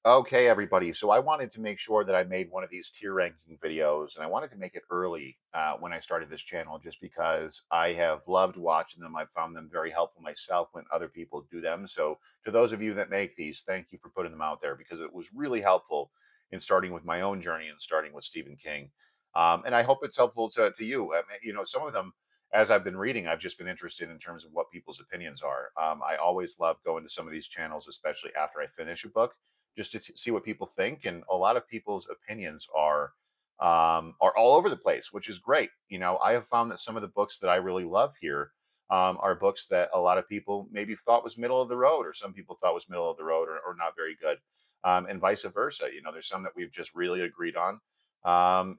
Okay, everybody. So I wanted to make sure that I made one of these tier ranking videos, and I wanted to make it early when I started this channel, just because I have loved watching them. I've found them very helpful myself when other people do them. So to those of you that make these, thank you for putting them out there because it was really helpful in starting with my own journey and starting with Stephen King. And I hope it's helpful to you. Some of them, as I've been reading, I've just been interested in terms of what people's opinions are. I always love going to some of these channels, especially after I finish a book just to see what people think. And a lot of people's opinions are all over the place, which is great. I have found that some of the books that I really love here are books that a lot of people maybe thought was middle of the road, or some people thought was middle of the road, or not very good, and vice versa. There's some that we've just really agreed on.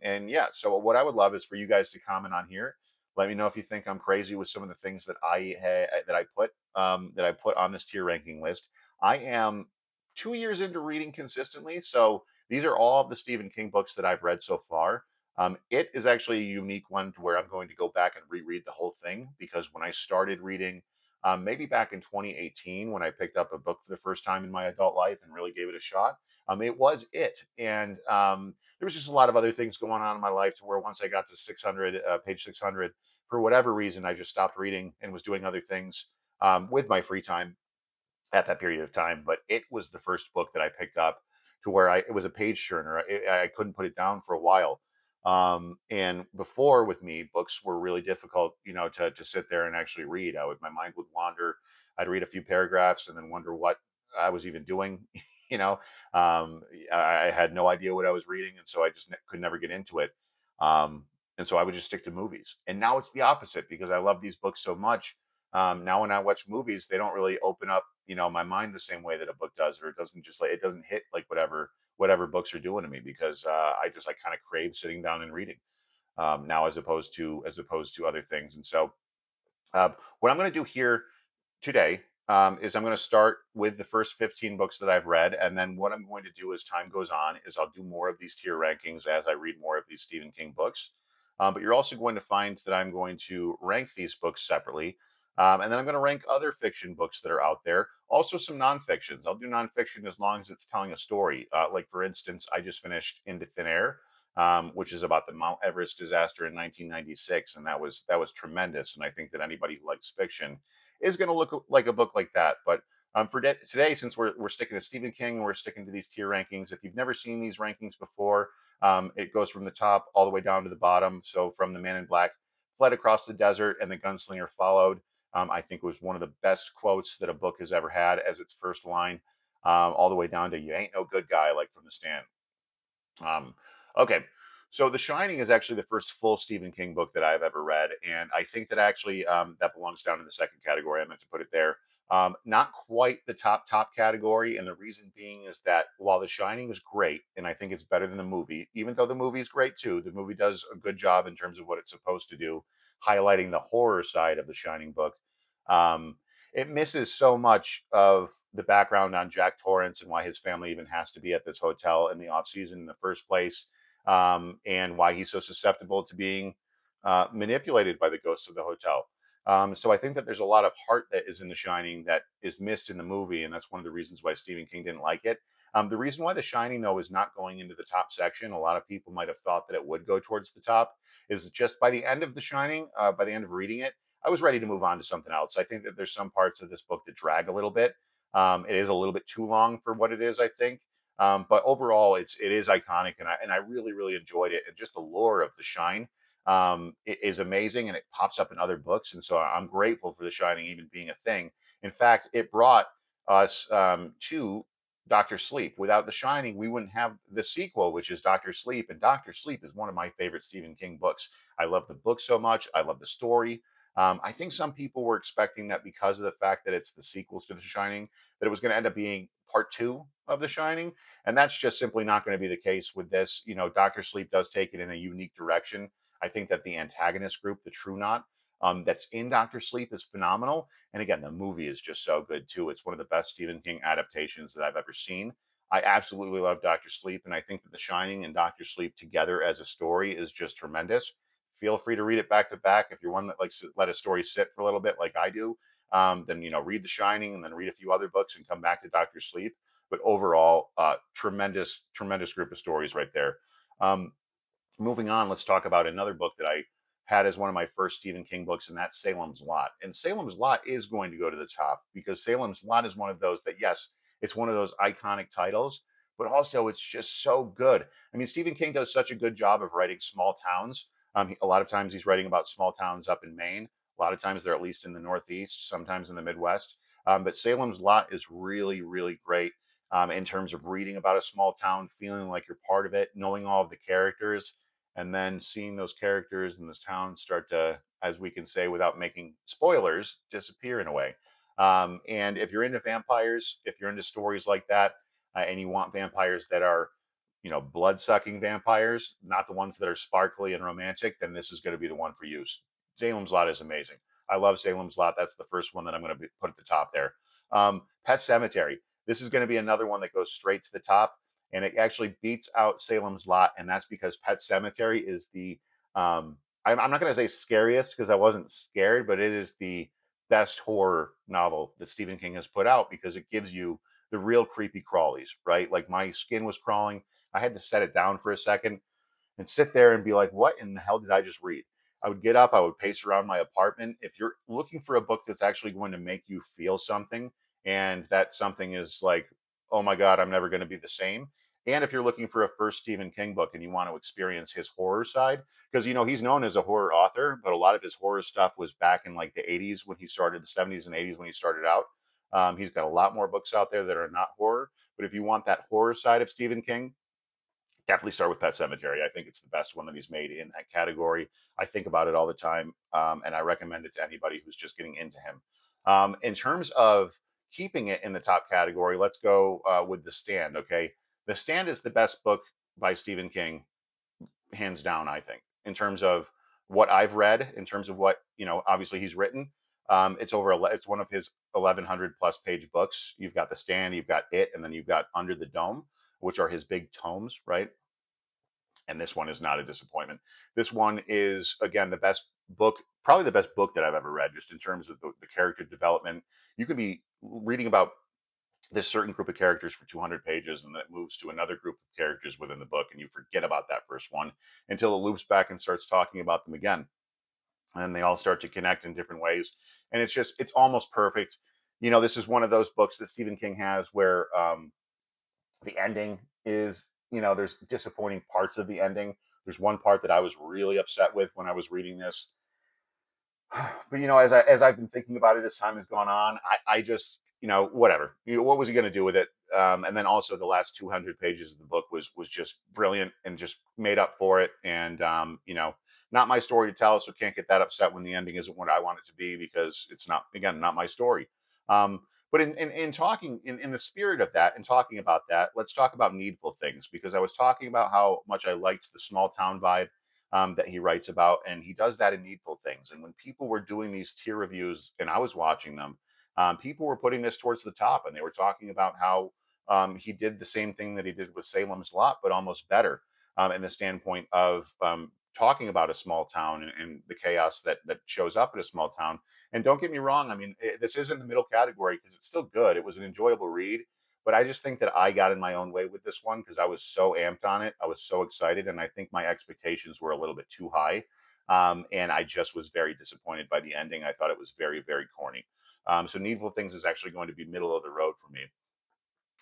And yeah, so what I would love is for you guys to comment on here. Let me know if you think I'm crazy with some of the things that I put on this tier ranking list. I am 2 years into reading consistently. So these are all of the Stephen King books that I've read so far. It is actually a unique one to where I'm going to go back and reread the whole thing because when I started reading, maybe back in 2018, when I picked up a book for the first time in my adult life and really gave it a shot, it was it. And there was just a lot of other things going on in my life to where once I got to 600, page 600, for whatever reason, I just stopped reading and was doing other things with my free time at that period of time. But it was the first book that I picked up to where it was a page turner. I couldn't put it down for a while. And before with me, books were really difficult, to sit there and actually read. My mind would wander. I'd read a few paragraphs and then wonder what I was even doing. you know, I had no idea what I was reading, and so I just could never get into it. And so I would just stick to movies. And now it's the opposite because I love these books so much. Now when I watch movies, they don't really open up, my mind the same way that a book does, or it doesn't just like it doesn't hit like whatever books are doing to me because I kind of crave sitting down and reading now as opposed to other things. And so what I'm going to do here today is I'm going to start with the first 15 books that I've read, and then what I'm going to do as time goes on is I'll do more of these tier rankings as I read more of these Stephen King books. But you're also going to find that I'm going to rank these books separately. And then I'm going to rank other fiction books that are out there. Also, some nonfictions. I'll do nonfiction as long as it's telling a story. Like, for instance, I just finished Into Thin Air, which is about the Mount Everest disaster in 1996, and that was tremendous. And I think that anybody who likes fiction is going to look like a book like that. But today, since we're sticking to Stephen King, we're sticking to these tier rankings. If you've never seen these rankings before, it goes from the top all the way down to the bottom. So from the Man in Black fled across the desert and the gunslinger followed. I think was one of the best quotes that a book has ever had as its first line, all the way down to "You ain't no good guy," like from The Stand. Um, okay, so The Shining is actually the first full Stephen King book that I've ever read, and I think that actually that belongs down in the second category. I meant to put it there. Not quite the top category, and the reason being is that while The Shining is great, and I think it's better than the movie, even though the movie is great too, the movie does a good job in terms of what it's supposed to do, highlighting the horror side of The Shining book. Um, it misses so much of the background on Jack Torrance and why his family even has to be at this hotel in the off season in the first place, and why he's so susceptible to being manipulated by the ghosts of the hotel. So I think that there's a lot of heart that is in The Shining that is missed in the movie, and that's one of the reasons why Stephen King didn't like it. The reason why The Shining, though, is not going into the top section, a lot of people might have thought that it would go towards the top, is just by the end of The Shining, by the end of reading it, I was ready to move on to something else. I think that there's some parts of this book that drag a little bit. It is a little bit too long for what it is, I think. But overall, it is iconic, and I really really enjoyed it. And just the lore of The Shine is amazing, and it pops up in other books. And so I'm grateful for The Shining even being a thing. In fact, it brought us to Doctor Sleep. Without The Shining, we wouldn't have the sequel, which is Doctor Sleep. And Doctor Sleep is one of my favorite Stephen King books. I love the book so much. I love the story. I think some people were expecting that because of the fact that it's the sequels to The Shining, that it was going to end up being part two of The Shining. And that's just simply not going to be the case with this. Doctor Sleep does take it in a unique direction. I think that the antagonist group, the True Knot, that's in Doctor Sleep is phenomenal. And again, the movie is just so good too. It's one of the best Stephen King adaptations that I've ever seen. I absolutely love Doctor Sleep, and I think that The Shining and Doctor Sleep together as a story is just tremendous. Feel free to read it back to back. If you're one that likes to let a story sit for a little bit, like I do, then read The Shining and then read a few other books and come back to Doctor Sleep. but overall, tremendous group of stories right there. Um, Moving on, let's talk about another book that I had as one of my first Stephen King books, and that's Salem's Lot. And Salem's Lot is going to go to the top because Salem's Lot is one of those that, yes, it's one of those iconic titles, but also it's just so good. I mean, Stephen King does such a good job of writing small towns. A lot of times he's writing about small towns up in Maine. A lot of times they're at least in the Northeast, sometimes in the Midwest. But Salem's Lot is really great in terms of reading about a small town, feeling like you're part of it, knowing all of the characters, and then seeing those characters in this town start to, as we can say without making spoilers, disappear in a way. And if you're into vampires, if you're into stories like that, and you want vampires that are, blood sucking vampires, not the ones that are sparkly and romantic, then this is going to be the one for you. Salem's Lot is amazing. I love Salem's Lot. That's the first one that I'm going to put at the top there. Pet Cemetery. This is going to be another one that goes straight to the top, and it actually beats out Salem's Lot, and that's because Pet Cemetery is the I'm not going to say scariest because I wasn't scared, but it is the best horror novel that Stephen King has put out because it gives you the real creepy crawlies, right? Like my skin was crawling. I had to set it down for a second and sit there and be like, what in the hell did I just read? I would get up, I would pace around my apartment. If you're looking for a book that's actually going to make you feel something, and that something is like, oh my God, I'm never going to be the same. And if you're looking for a first Stephen King book and you want to experience his horror side, because he's known as a horror author, but a lot of his horror stuff was back in like the 80s when he started, the 70s and 80s when he started out. He's got a lot more books out there that are not horror. But if you want that horror side of Stephen King, definitely start with Pet Cemetery. I think it's the best one that he's made in that category. I think about it all the time, and I recommend it to anybody who's just getting into him. In terms of keeping it in the top category, let's go with The Stand. Okay, The Stand is the best book by Stephen King, hands down. I think in terms of what I've read, in terms of what obviously he's written. It's one of his 1,100 plus page books. You've got The Stand, you've got It, and then you've got Under the Dome, which are his big tomes, right? And this one is not a disappointment. This one is again the best book, probably the best book that I've ever read, just in terms of the character development. You could be reading about this certain group of characters for 200 pages, and then it moves to another group of characters within the book, and you forget about that first one until it loops back and starts talking about them again, and they all start to connect in different ways. And it's almost perfect. This is one of those books that Stephen King has where the ending is, there's disappointing parts of the ending. There's one part that I was really upset with when I was reading this. But as I've been thinking about it as time has gone on, I just, whatever. What was he going to do with it? And then also the last 200 pages of the book was just brilliant and just made up for it. And not my story to tell, so can't get that upset when the ending isn't what I want it to be because it's not, again, not my story. Um, but in talking in the spirit of that and talking about that, let's talk about Needful Things, because I was talking about how much I liked the small town vibe that he writes about, and he does that in Needful Things. And when people were doing these tier reviews, and I was watching them, people were putting this towards the top, and they were talking about how he did the same thing that he did with Salem's Lot, but almost better, in the standpoint of talking about a small town and the chaos that shows up in a small town. And don't get me wrong, I mean, this is in the middle category because it's still good. It was an enjoyable read, but I just think that I got in my own way with this one because I was so amped on it. I was so excited, and I think my expectations were a little bit too high. And I just was very disappointed by the ending. I thought it was very corny. So Needful Things is actually going to be middle of the road for me.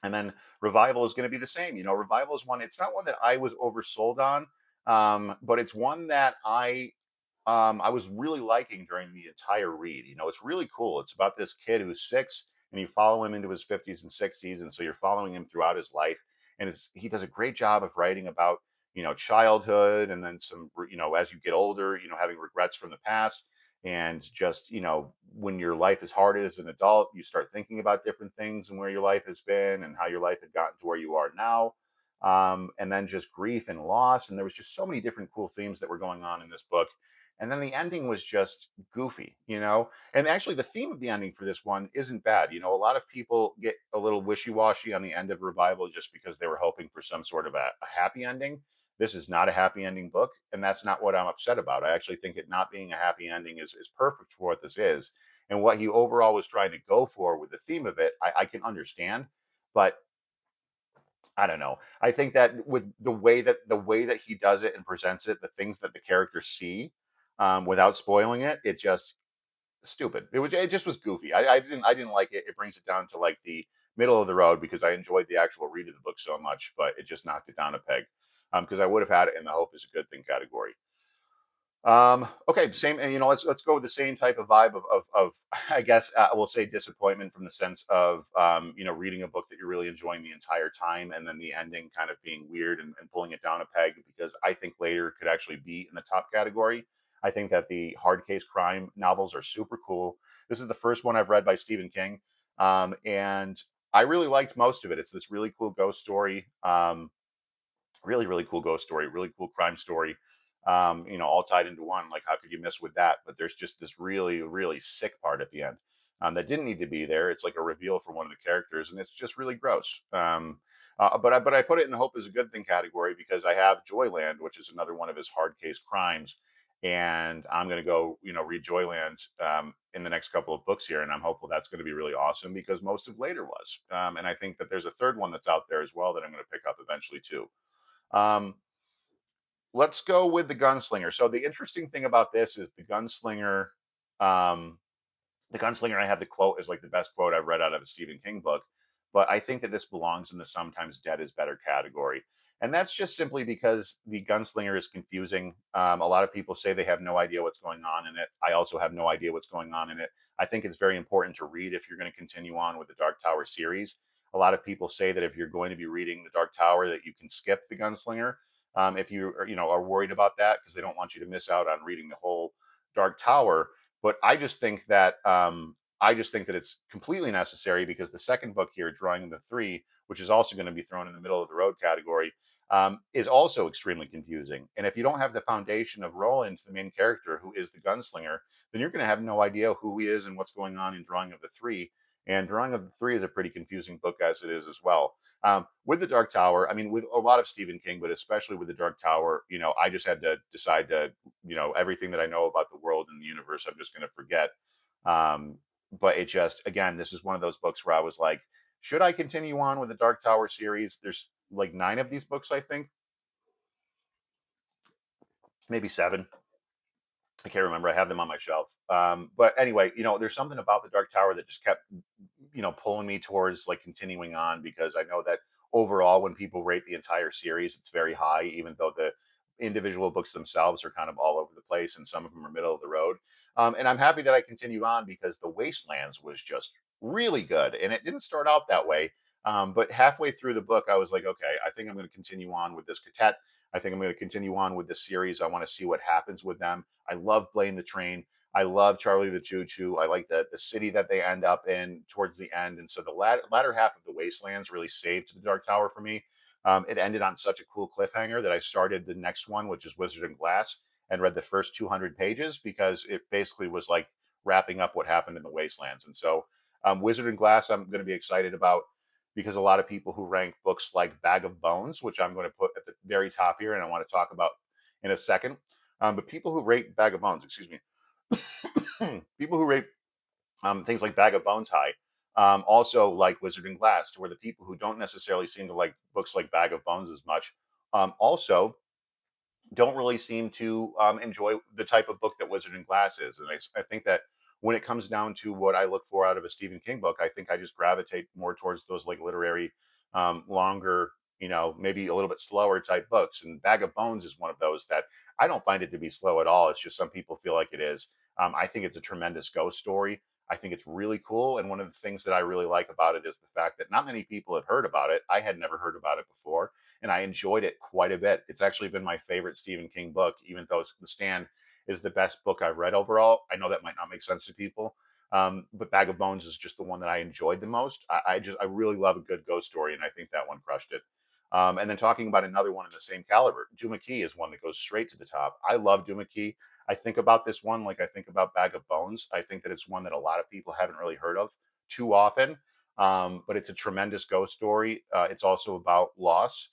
And then Revival is going to be the same. Revival is one. It's not one that I was oversold on, but it's one that I was really liking during the entire read. It's really cool. It's about this kid who's 6, and you follow him into his 50s and 60s, and so you're following him throughout his life. And he does a great job of writing about childhood, and then some as you get older, having regrets from the past, and just when your life is hard as an adult, you start thinking about different things and where your life has been and how your life had gotten to where you are now. And then just grief and loss, and there was just so many different cool themes that were going on in this book. And then the ending was just goofy. And actually, the theme of the ending for this one isn't bad. A lot of people get a little wishy washy on the end of Revival just because they were hoping for some sort of a happy ending. This is not a happy ending book, and that's not what I'm upset about. I actually think it not being a happy ending is perfect for what this is. And what he overall was trying to go for with the theme of it, I can understand. But I don't know. I think that with the way that he does it and presents it, the things that the characters see, without spoiling it, it just stupid. It just was goofy. I didn't like it. It brings it down to like the middle of the road because I enjoyed the actual read of the book so much, but it just knocked it down a peg. Because I would have had it in the hope is a good thing category. Okay, same, and let's go with the same type of vibe of I guess we'll say disappointment from the sense of reading a book that you're really enjoying the entire time and then the ending kind of being weird and pulling it down a peg because I think later could actually be in the top category. I think that the hard case crime novels are super cool. This is the first one I've read by Stephen King, and I really liked most of it. It's this really cool ghost story. Really, really cool ghost story, really cool crime story, all tied into one. Like, how could you miss with that? But there's just this really, really sick part at the end that didn't need to be there. It's like a reveal for one of the characters, and it's just really gross. But I put it in the hope is a good thing category because I have Joyland, which is another one of his hard case crimes, and I'm going to go, read Joyland in the next couple of books here, and I'm hopeful that's going to be really awesome because most of later was, and I think that there's a third one that's out there as well that I'm going to pick up eventually too. Um, let's go with the gunslinger. So the interesting thing about this is um, the gunslinger. I have the quote as like the best quote I've read out of a Stephen King book, but I think that this belongs in the sometimes dead is better category. And that's just simply because the gunslinger is confusing. A lot of people say they have no idea what's going on in it. I also have no idea what's going on in it. I think it's very important to read if you're going to continue on with the Dark Tower series. A lot of people say that if you're going to be reading the Dark Tower, that you can skip the gunslinger if you are worried about that because they don't want you to miss out on reading the whole Dark Tower. But I just think that it's completely necessary because the second book here, Drawing the Three, which is also going to be thrown in the middle of the road category, is also extremely confusing. And if you don't have the foundation of Roland, the main character, who is the gunslinger, then you're going to have no idea who he is and what's going on in Drawing of the Three. And Drawing of the Three is a pretty confusing book as it is as well. With the Dark Tower, I mean, with a lot of Stephen King, but especially with the Dark Tower, I just had to decide to, everything that I know about the world and the universe, I'm just going to forget. Um, but it just, again, this is one of those books where I was like, should I continue on with the Dark Tower series? There's like 9 of these books, I think, maybe 7. I can't remember. I have them on my shelf. But anyway, there's something about the Dark Tower that just kept, pulling me towards like continuing on because I know that overall, when people rate the entire series, it's very high, even though the individual books themselves are kind of all over the place and some of them are middle of the road. And I'm happy that I continue on because The Wastelands was just really good. And it didn't start out that way. But halfway through the book, I was like, okay, I think I'm going to continue on with this catet. I think I'm going to continue on with this series. I want to see what happens with them. I love Blaine the Train. I love Charlie the Choo Choo. I like the city that they end up in towards the end. And so the latter half of the Wastelands really saved the Dark Tower for me. It ended on such a cool cliffhanger that I started the next one, which is Wizard and Glass, and read the first 200 pages because it basically was like wrapping up what happened in the Wastelands. And so Wizard and Glass, I'm going to be excited about because a lot of people who rank books like Bag of Bones, which I'm going to put at the very top here, and I want to talk about in a second. But people who rate Bag of Bones, excuse me, people who rate things like Bag of Bones high, also like Wizard and Glass, to where the people who don't necessarily seem to like books like Bag of Bones as much, also don't really seem to enjoy the type of book that Wizard and Glass is. And I think that when it comes down to what I look for out of a Stephen King book, I think I just gravitate more towards those like literary, longer, maybe a little bit slower type books. And Bag of Bones is one of those that I don't find it to be slow at all. It's just some people feel like it is. I think it's a tremendous ghost story. I think it's really cool. And one of the things that I really like about it is the fact that not many people have heard about it. I had never heard about it before and I enjoyed it quite a bit. It's actually been my favorite Stephen King book, even though The Stand is the best book I've read overall. I know that might not make sense to people, but Bag of Bones is just the one that I enjoyed the most. I really love a good ghost story, and I think that one crushed it. And then talking about another one in the same caliber, Duma Key is one that goes straight to the top. I love Duma Key. I think about this one like I think about Bag of Bones. I think that it's one that a lot of people haven't really heard of too often, but it's a tremendous ghost story. It's also about loss.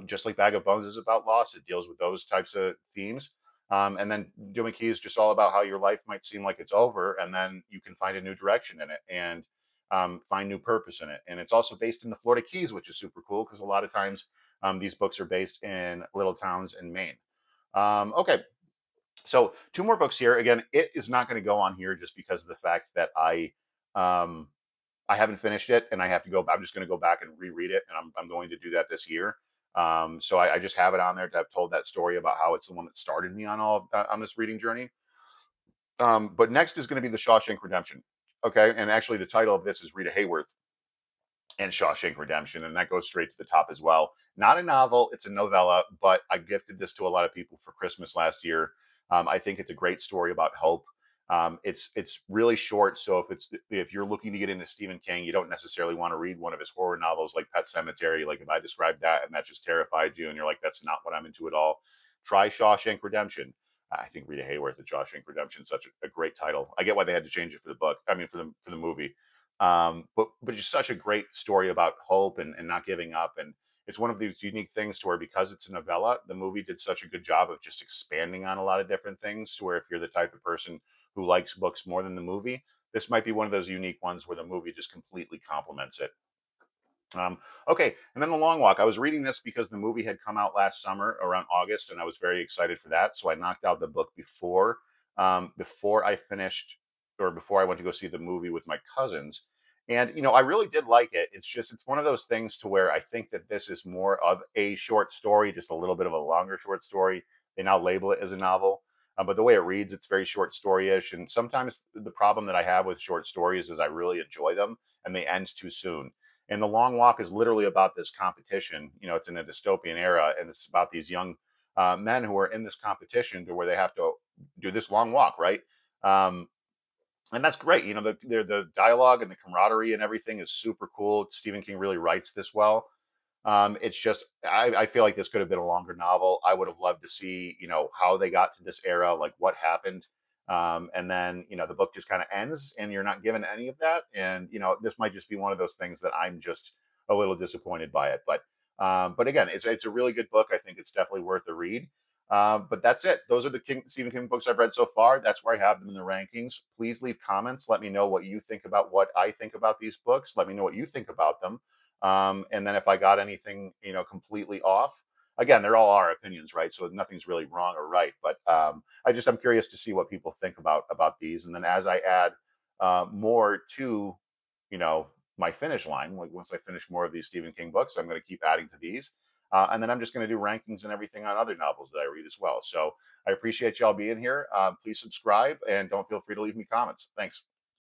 Just like Bag of Bones is about loss, it deals with those types of themes. And then Duma Key is just all about how your life might seem like it's over, and then you can find a new direction in it. And find new purpose in it. And it's also based in the Florida Keys, which is super cool because a lot of times these books are based in little towns in Maine. Okay, so two more books here. Again, it is not going to go on here just because of the fact that um, I haven't finished it and I have to go. I'm just going to go back and reread it, and I'm going to do that this year. So I just have it on there to have told that story about how it's the one that started me on all on this reading journey. But next is going to be the Shawshank Redemption. Okay, and actually the title of this is Rita Hayworth and Shawshank Redemption, and that goes straight to the top as well. Not a novel; it's a novella, but I gifted this to a lot of people for Christmas last year. I think it's a great story about hope. It's really short, so if you're looking to get into Stephen King, you don't necessarily want to read one of his horror novels like Pet Cemetery. Like if I described that and that just terrified you, and you're like, that's not what I'm into at all. Try Shawshank Redemption. I think Rita Hayworth and Shawshank Redemption is such a great title. I get why they had to change it for the book. I mean, for the movie. But just such a great story about hope and not giving up. And it's one of these unique things to where because it's a novella, the movie did such a good job of just expanding on a lot of different things. To where if you're the type of person who likes books more than the movie, this might be one of those unique ones where the movie just completely complements it. Okay, and then The Long Walk. I was reading this because the movie had come out last summer around August, and I was very excited for that. So I knocked out the book before I finished or before I went to go see the movie with my cousins. And I really did like it. It's one of those things to where I think that this is more of a short story, just a little bit of a longer short story. They now label it as a novel. But the way it reads, it's very short story-ish. And sometimes the problem that I have with short stories is I really enjoy them and they end too soon. And The Long Walk is literally about this competition. It's in a dystopian era, and it's about these young men who are in this competition to where they have to do this long walk, right? Um, and that's great. The dialogue and the camaraderie and everything is super cool. Stephen King really writes this well. It's just I feel like this could have been a longer novel. I would have loved to see how they got to this era, like what happened, and then the book just kind of ends, and you're not given any of that. And this might just be one of those things that I'm just a little disappointed by it. But again, it's a really good book. I think it's definitely worth a read. But that's it. Those are the Stephen King books I've read so far. That's where I have them in the rankings. Please leave comments. Let me know what you think about what I think about these books. Let me know what you think about them. And then if I got anything, completely off, again, they're all our opinions, right? So nothing's really wrong or right. But I'm curious to see what people think about these. And then as I add more to, my finish line, like once I finish more of these Stephen King books, I'm going to keep adding to these. And then I'm just going to do rankings and everything on other novels that I read as well. So I appreciate y'all being here. Please subscribe and don't feel free to leave me comments. Thanks.